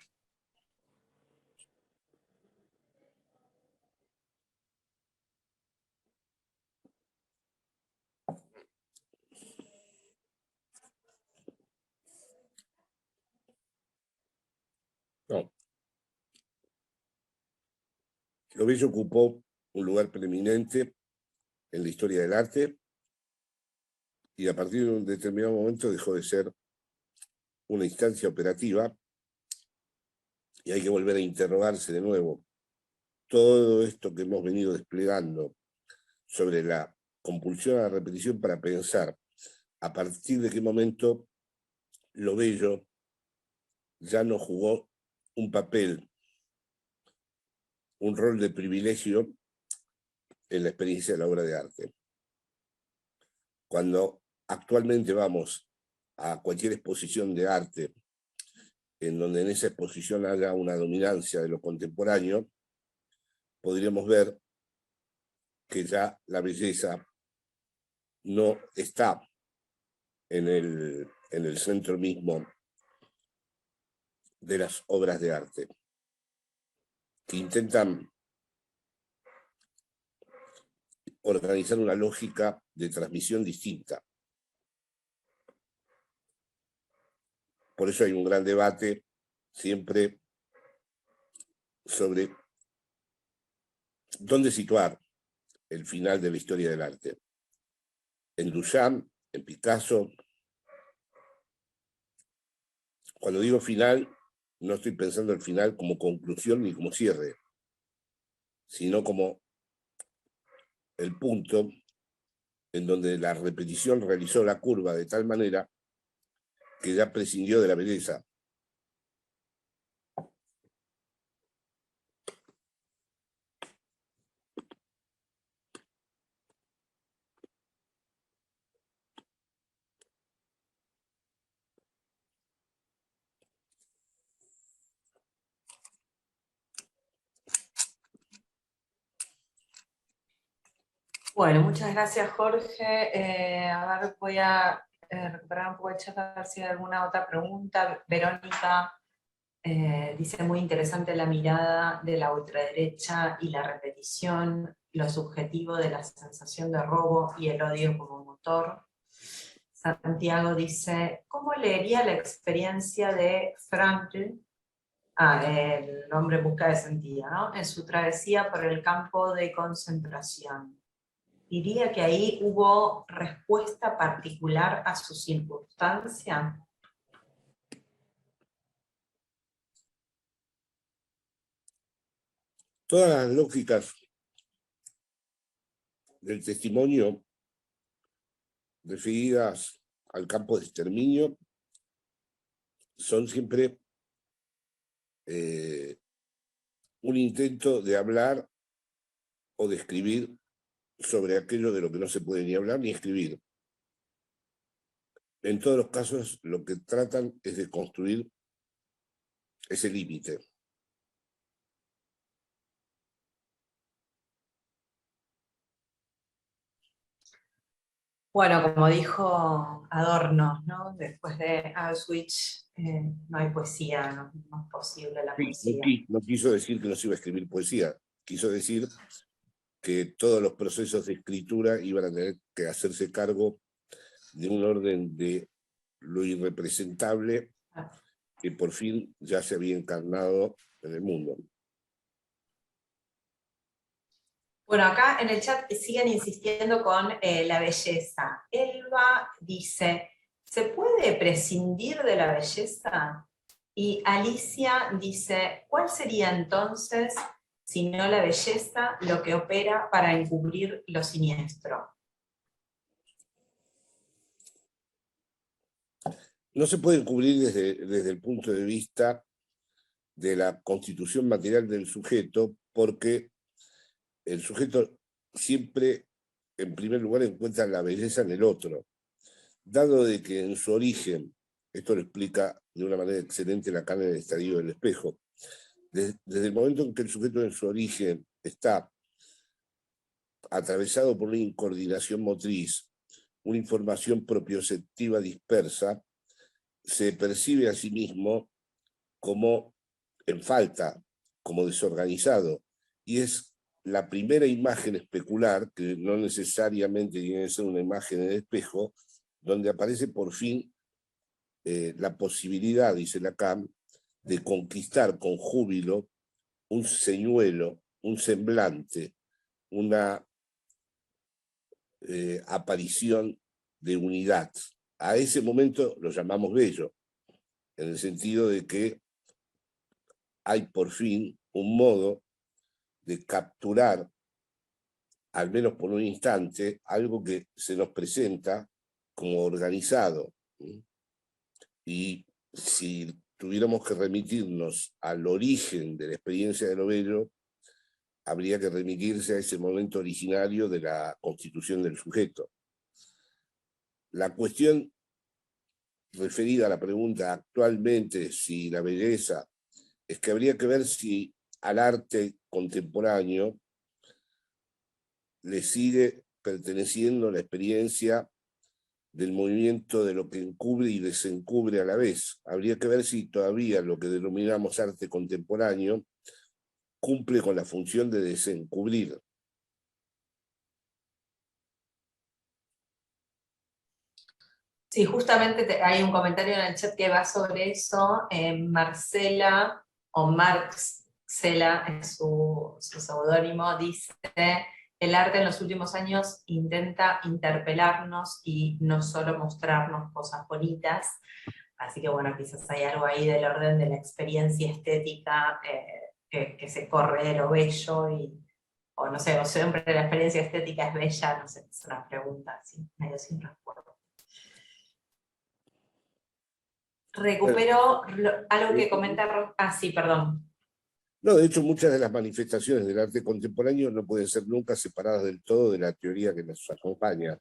No. Lo bello ocupó un lugar preeminente en la historia del arte, y a partir de un determinado momento dejó de ser una instancia operativa, y hay que volver a interrogarse de nuevo. Todo esto que hemos venido desplegando sobre la compulsión a la repetición, para pensar a partir de qué momento lo bello ya no jugó un papel, un rol de privilegio en la experiencia de la obra de arte. Cuando actualmente vamos a cualquier exposición de arte en donde en esa exposición haya una dominancia de lo contemporáneo, podríamos ver que ya la belleza no está en el centro mismo de las obras de arte, que intentan organizar una lógica de transmisión distinta. Por eso hay un gran debate siempre sobre ¿Dónde situar el final de la historia del arte? ¿En Duchamp? ¿En Picasso? Cuando digo final, no estoy pensando el final como conclusión ni como cierre, sino como el punto en donde la repetición realizó la curva de tal manera que ya prescindió de la belleza. Bueno, muchas gracias, Jorge. A ver, voy a recuperar un poco el chat a ver si hay alguna otra pregunta. Verónica dice, muy interesante la mirada de la ultraderecha y la repetición, lo subjetivo de la sensación de robo y el odio como motor. Santiago dice, ¿cómo leería la experiencia de Frankl, el hombre en busca de sentido, ¿no?, en su travesía por el campo de concentración? ¿Diría que ahí hubo respuesta particular a su circunstancia? Todas las lógicas del testimonio referidas al campo de exterminio son siempre un intento de hablar o de escribir sobre aquello de lo que no se puede ni hablar ni escribir. En todos los casos, lo que tratan es de construir ese límite. Bueno, como dijo Adorno, ¿no?, después de Auschwitz no hay poesía, no es posible la poesía. No quiso decir que no se iba a escribir poesía, quiso decir que todos los procesos de escritura iban a tener que hacerse cargo de un orden de lo irrepresentable que por fin ya se había encarnado en el mundo. Bueno, acá en el chat siguen insistiendo con la belleza. Elba dice, ¿se puede prescindir de la belleza? Y Alicia dice, ¿cuál sería entonces, si no la belleza, lo que opera para encubrir lo siniestro? No se puede encubrir desde el punto de vista de la constitución material del sujeto, porque el sujeto siempre, en primer lugar, encuentra la belleza en el otro. Dado de que en su origen, esto lo explica de una manera excelente Lacan en el Estadio del Espejo, desde el momento en que el sujeto en su origen está atravesado por una incoordinación motriz, una información propioceptiva dispersa, se percibe a sí mismo como en falta, como desorganizado, y es la primera imagen especular, que no necesariamente tiene que ser una imagen en el espejo, donde aparece por fin la posibilidad, dice Lacan, de conquistar con júbilo un señuelo, un semblante, una aparición de unidad. A ese momento lo llamamos bello, en el sentido de que hay por fin un modo de capturar, al menos por un instante, algo que se nos presenta como organizado. Y si tuviéramos que remitirnos al origen de la experiencia de lo bello, habría que remitirse a ese momento originario de la constitución del sujeto. La cuestión referida a la pregunta actualmente si la belleza, es que habría que ver si al arte contemporáneo le sigue perteneciendo la experiencia del movimiento de lo que encubre y desencubre a la vez. Habría que ver si todavía lo que denominamos arte contemporáneo cumple con la función de desencubrir. Sí, justamente hay un comentario en el chat que va sobre eso. Marcela o Marx Cela es su seudónimo, dice: el arte en los últimos años intenta interpelarnos y no solo mostrarnos cosas bonitas. Así que bueno, quizás hay algo ahí del orden de la experiencia estética que se corre de lo bello, o no sé, o siempre la experiencia estética es bella, no sé, es una pregunta así, medio sin respuesta. Recupero algo que comenta... Ah, sí, perdón. No, de hecho, muchas de las manifestaciones del arte contemporáneo no pueden ser nunca separadas del todo de la teoría que nos acompaña.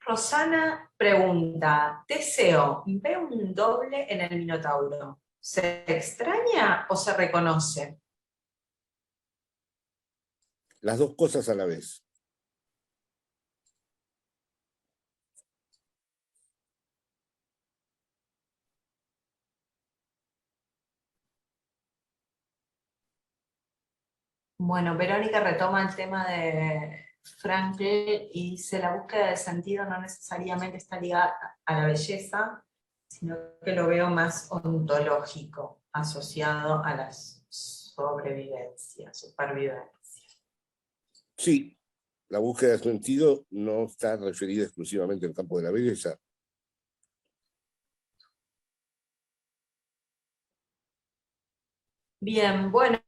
Rosana pregunta: Teseo ve un doble en el Minotauro. ¿Se extraña o se reconoce? Las dos cosas a la vez. Bueno, Verónica retoma el tema de Frankl y dice: la búsqueda del sentido no necesariamente está ligada a la belleza, sino que lo veo más ontológico, asociado a la supervivencia. Sí, la búsqueda de sentido no está referida exclusivamente al campo de la belleza. Bien, bueno,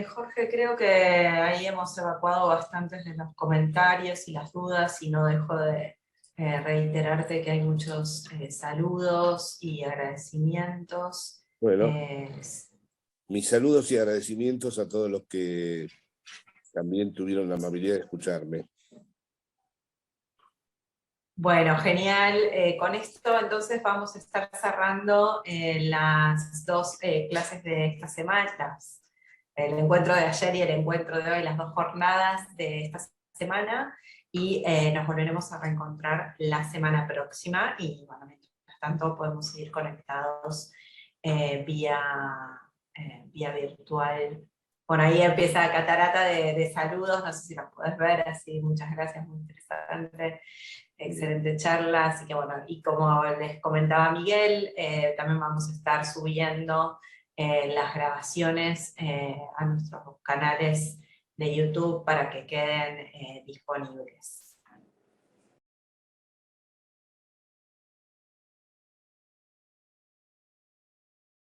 Jorge, creo que ahí hemos evacuado bastantes de los comentarios y las dudas, y no dejo de reiterarte que hay muchos saludos y agradecimientos. Bueno, mis saludos y agradecimientos a todos los que también tuvieron la amabilidad de escucharme. Bueno, genial. Con esto entonces vamos a estar cerrando las dos clases de esta semana, el encuentro de ayer y el encuentro de hoy, las dos jornadas de esta semana, y nos volveremos a reencontrar la semana próxima, y bueno, mientras tanto podemos seguir conectados vía virtual. Bueno, ahí empieza catarata de saludos, no sé si los podés ver, así, muchas gracias, muy interesante. Excelente charla, así que bueno, y como les comentaba Miguel, también vamos a estar subiendo las grabaciones a nuestros canales de YouTube para que queden disponibles.